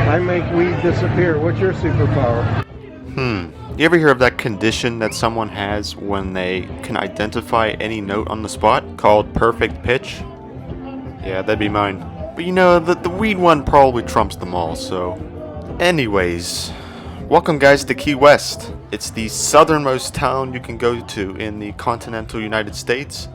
I make weed disappear. What's your superpower? You ever hear of that condition that someone has when they can identify any note on the spot called perfect pitch? Yeah, that'd be mine. But you know, the weed one probably trumps them all, so... Anyways, welcome guys to Key West. It's the southernmost town you can go to in the continental United States.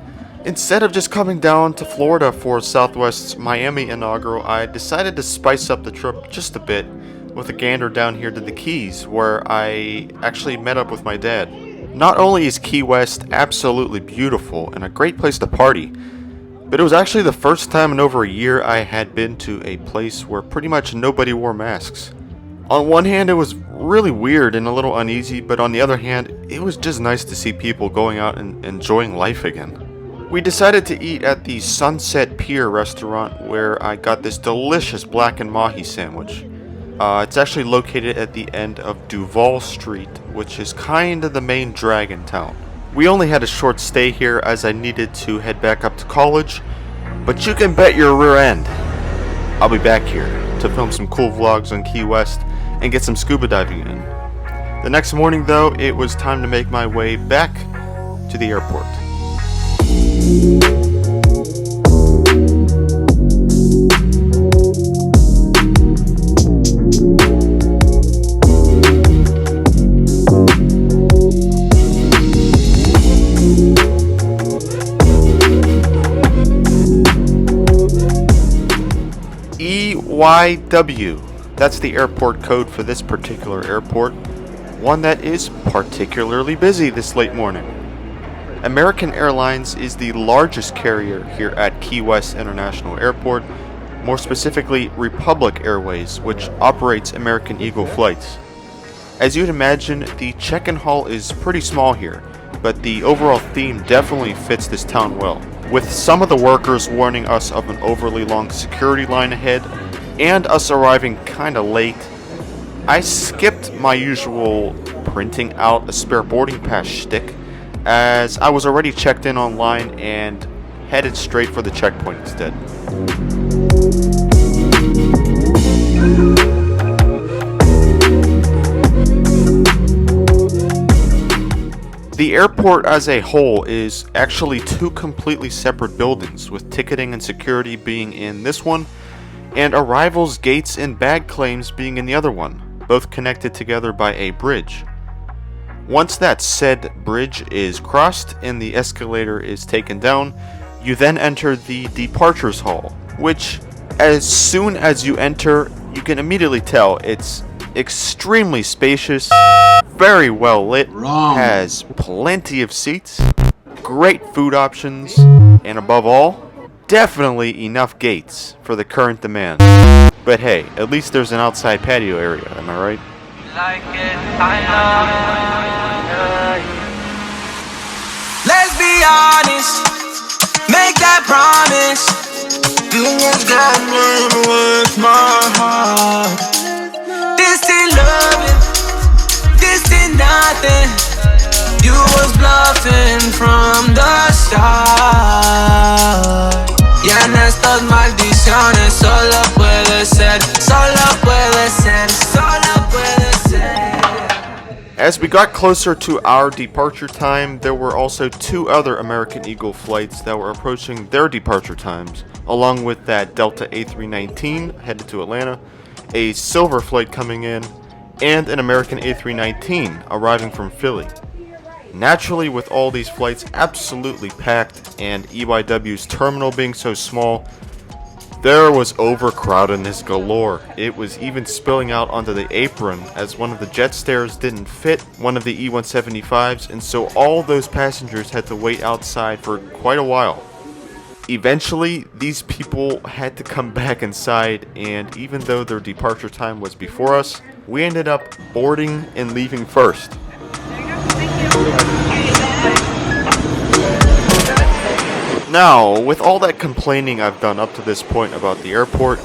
Instead of just coming down to Florida for Southwest's Miami inaugural, I decided to spice up the trip just a bit with a gander down here to the Keys, where I actually met up with my dad. Not only is Key West absolutely beautiful and a great place to party, but it was actually the first time in over a year I had been to a place where pretty much nobody wore masks. On one hand, it was really weird and a little uneasy, but on the other hand, it was just nice to see people going out and enjoying life again. We decided to eat at the Sunset Pier restaurant, where I got this delicious blackened mahi sandwich. It's actually located at the end of Duval Street, which is kind of the main drag in town. We only had a short stay here as I needed to head back up to college, but you can bet your rear end I'll be back here to film some cool vlogs on Key West and get some scuba diving in. The next morning though, it was time to make my way back to the airport. EYW, that's the airport code for this particular airport, one that is particularly busy this late morning. American Airlines is the largest carrier here at Key West International Airport, more specifically Republic Airways, which operates American Eagle flights. As you'd imagine, the check-in hall is pretty small here, but the overall theme definitely fits this town well, with some of the workers warning us of an overly long security line ahead, and us arriving kinda late. I skipped my usual printing out a spare boarding pass shtick, as I was already checked in online and headed straight for the checkpoint instead. The airport as a whole is actually two completely separate buildings, with ticketing and security being in this one, and arrivals, gates, and bag claims being in the other one, both connected together by a bridge. Once that said bridge is crossed and the escalator is taken down, you then enter the departures hall, which as soon as you enter, you can immediately tell it's extremely spacious, very well lit, has plenty of seats, great food options, and above all, definitely enough gates for the current demand. But hey, at least there's an outside patio area, am I right? Let's be honest, make that promise. You was gambling with my heart. Distant loving, distant nothing. You was bluffing from the start. Ya no estas maldiciones, solo puede ser, solo puede ser, solo puede ser. As we got closer to our departure time, there were also two other American Eagle flights that were approaching their departure times, along with that Delta A319 headed to Atlanta, a silver flight coming in, and an American A319 arriving from Philly. Naturally, with all these flights absolutely packed and EYW's terminal being so small, there was overcrowdedness galore. It was even spilling out onto the apron as one of the jet stairs didn't fit one of the E175s, and so all those passengers had to wait outside for quite a while. Eventually, these people had to come back inside, and even though their departure time was before us, we ended up boarding and leaving first. Now, with all that complaining I've done up to this point about the airport,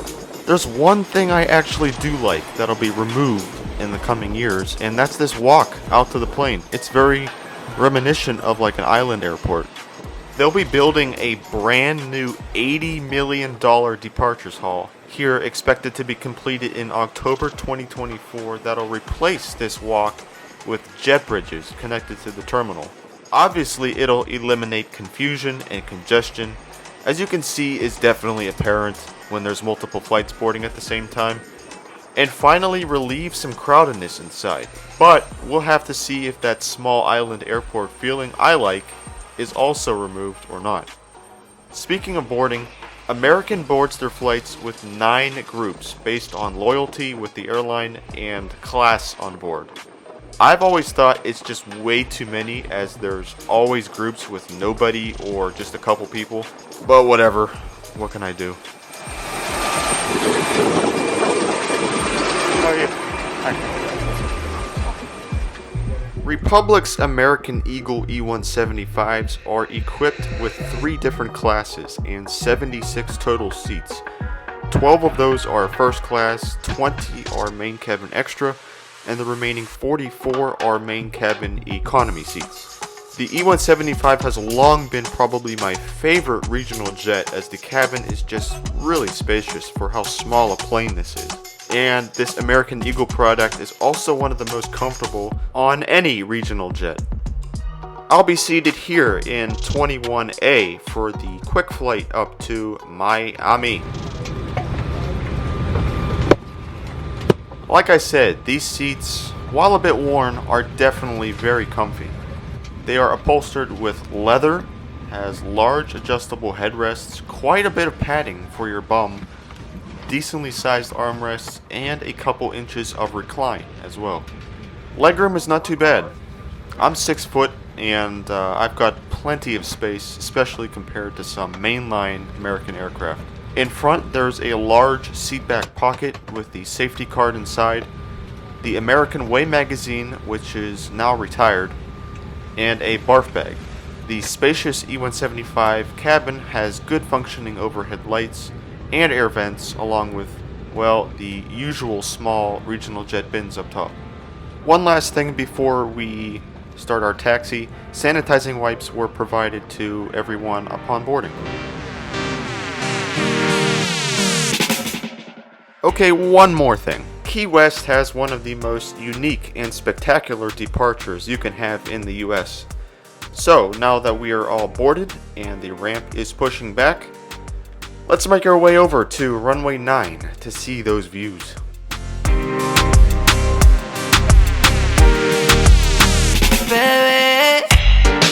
there's one thing I actually do like that'll be removed in the coming years, and that's this walk out to the plane. It's very reminiscent of like an island airport. They'll be building a brand new $80 million departures hall here expected to be completed in October 2024 that'll replace this walk with jet bridges connected to the terminal. Obviously, it'll eliminate confusion and congestion. As you can see, is definitely apparent when there's multiple flights boarding at the same time. And finally relieve some crowdedness inside. But we'll have to see if that small island airport feeling I like is also removed or not. Speaking of boarding, American boards their flights with 9 groups based on loyalty with the airline and class on board. I've always thought it's just way too many, as there's always groups with nobody or just a couple people, but whatever, what can I do? Republic's American Eagle E175s are equipped with 3 different classes and 76 total seats. 12 of those are first class, 20 are main cabin extra, and the remaining 44 are main cabin economy seats. The E175 has long been probably my favorite regional jet, as the cabin is just really spacious for how small a plane this is. And this American Eagle product is also one of the most comfortable on any regional jet. I'll be seated here in 21A for the quick flight up to Miami. Like I said, these seats, while a bit worn, are definitely very comfy. They are upholstered with leather, has large adjustable headrests, quite a bit of padding for your bum, decently sized armrests, and a couple inches of recline as well. Legroom is not too bad. I'm 6 foot and I've got plenty of space, especially compared to some mainline American aircraft. In front, there's a large seatback pocket with the safety card inside, the American Way magazine, which is now retired, and a barf bag. The spacious E175 cabin has good functioning overhead lights and air vents, along with, well, the usual small regional jet bins up top. One last thing before we start our taxi, sanitizing wipes were provided to everyone upon boarding. Okay, one more thing. Key West has one of the most unique and spectacular departures you can have in the US. So, now that we are all boarded and the ramp is pushing back, let's make our way over to runway 9 to see those views. Bebé,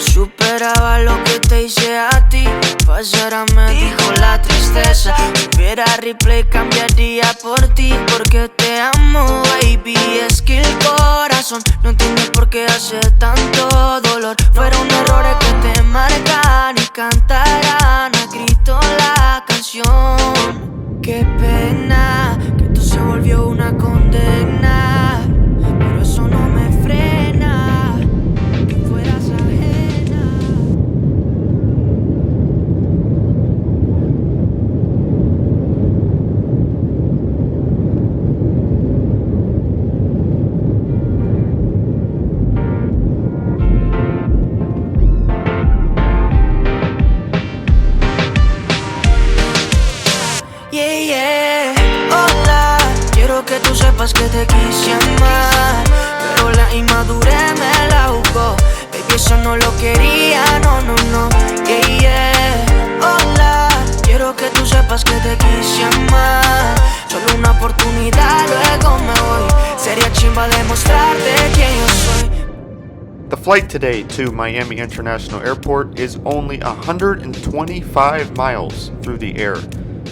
superaba lo que te hice a ti. Pasara me dijo la tristeza. Hubiera replay, cambiaría por ti. Porque te amo, baby. Es que el corazón no entiende por qué hace tanto dolor. Fueron errores que te marcan y cantarán a grito la canción. Qué pena que esto se volvió una condena. Pero eso no me frena. Que fueras ajena. Yeah, yeah. Hola, quiero que tú sepas que te quise amar, pero la inmadurez me la jugó. Baby, eso no lo quería, no, no, no. Yeah, yeah. Hola, quiero que tú sepas que te quise amar. Solo una oportunidad, luego me voy. Sería chimba demostrarte quién yo soy. The flight today to Miami International Airport is only 125 miles through the air,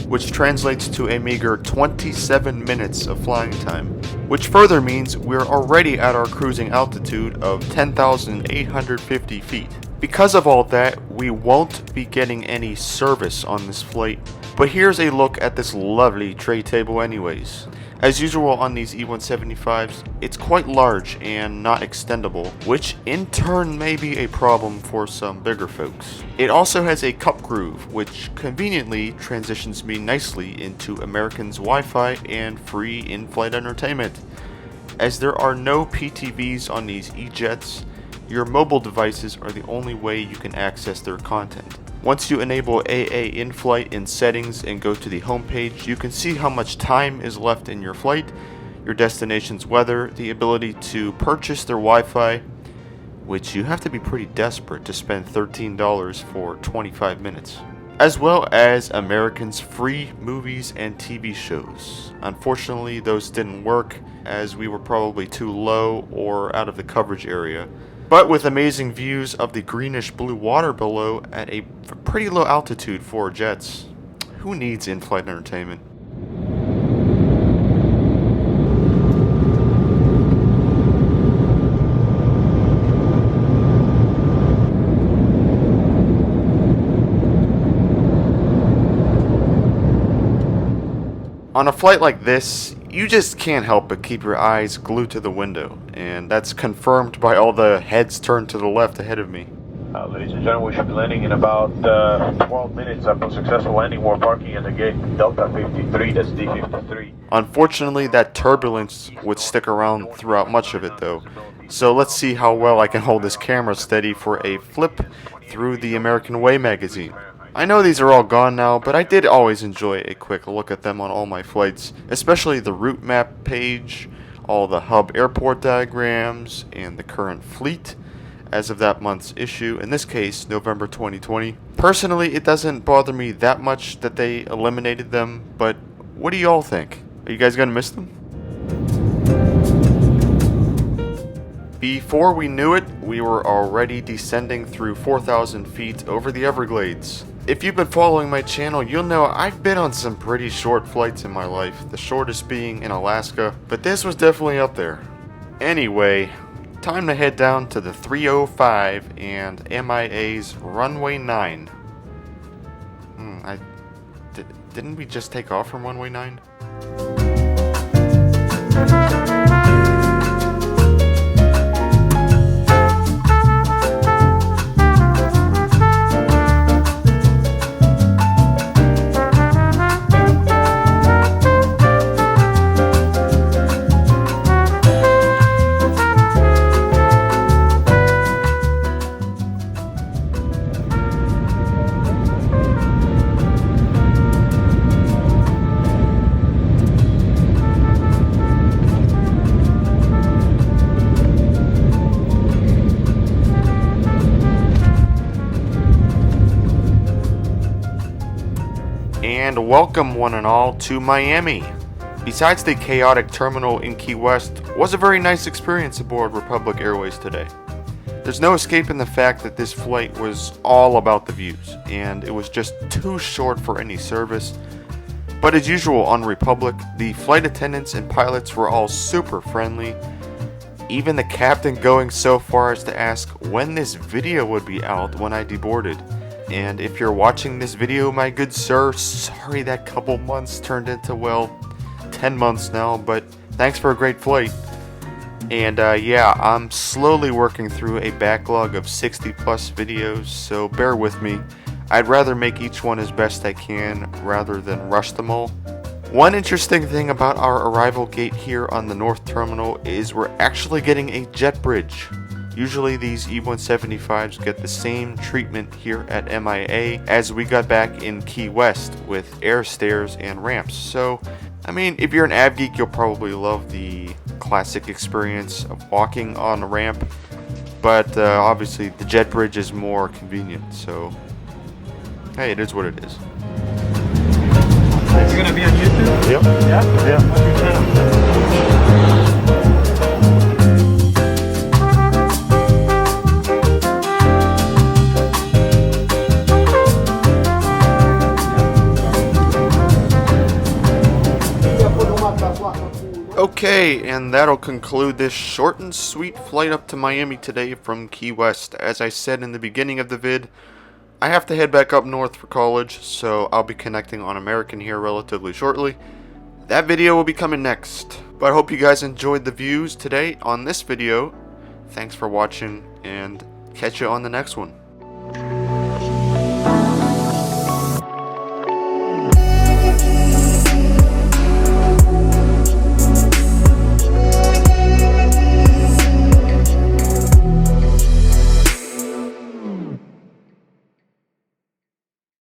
which translates to a meager 27 minutes of flying time, which further means we're already at our cruising altitude of 10,850 feet. Because of all that, we won't be getting any service on this flight, but here's a look at this lovely tray table anyways. As usual on these E175s, it's quite large and not extendable, which in turn may be a problem for some bigger folks. It also has a cup groove, which conveniently transitions me nicely into American's Wi-Fi and free in-flight entertainment. As there are no PTVs on these E-jets, your mobile devices are the only way you can access their content. Once you enable AA in-flight in settings and go to the home page, you can see how much time is left in your flight, your destination's weather, the ability to purchase their Wi-Fi, which you have to be pretty desperate to spend $13 for 25 minutes, as well as Americans' free movies and TV shows. Unfortunately, those didn't work as we were probably too low or out of the coverage area. But with amazing views of the greenish blue water below at a pretty low altitude for jets, who needs in-flight entertainment? On a flight like this, you just can't help but keep your eyes glued to the window, and that's confirmed by all the heads turned to the left ahead of me. Ladies and gentlemen, we should be landing in about 12 minutes after successful landing. We're parking at the gate Delta 53, that's D53. Unfortunately, that turbulence would stick around throughout much of it though, so let's see how well I can hold this camera steady for a flip through the American Way magazine. I know these are all gone now, but I did always enjoy a quick look at them on all my flights, especially the route map page, all the hub airport diagrams, and the current fleet as of that month's issue, in this case, November 2020. Personally, it doesn't bother me that much that they eliminated them, but what do y'all think? Are you guys gonna miss them? Before we knew it, we were already descending through 4,000 feet over the Everglades. If you've been following my channel, you'll know I've been on some pretty short flights in my life, the shortest being in Alaska, but this was definitely up there. Anyway, time to head down to the 305 and MIA's runway 9. Didn't we just take off from runway 9? And welcome one and all to Miami. Besides the chaotic terminal in Key West, was a very nice experience aboard Republic Airways today. There's no escaping the fact that this flight was all about the views, and it was just too short for any service. But as usual on Republic, the flight attendants and pilots were all super friendly, even the captain going so far as to ask when this video would be out when I deboarded. And if you're watching this video, my good sir, sorry that couple months turned into, well, 10 months now, but thanks for a great flight. And yeah, I'm slowly working through a backlog of 60 plus videos, so bear with me. I'd rather make each one as best I can rather than rush them all. One interesting thing about our arrival gate here on the North Terminal is we're actually getting a jet bridge. Usually these E175s get the same treatment here at MIA as we got back in Key West with air stairs and ramps. So, I mean, if you're an av geek, you'll probably love the classic experience of walking on a ramp. But obviously the jet bridge is more convenient, so hey, it is what it is. You're gonna be on YouTube? Yep. Yeah? What's your channel? Okay, and that'll conclude this short and sweet flight up to Miami today from Key West. As I said in the beginning of the vid, I have to head back up north for college, so I'll be connecting on American here relatively shortly. That video will be coming next. But I hope you guys enjoyed the views today on this video. Thanks for watching, and catch you on the next one.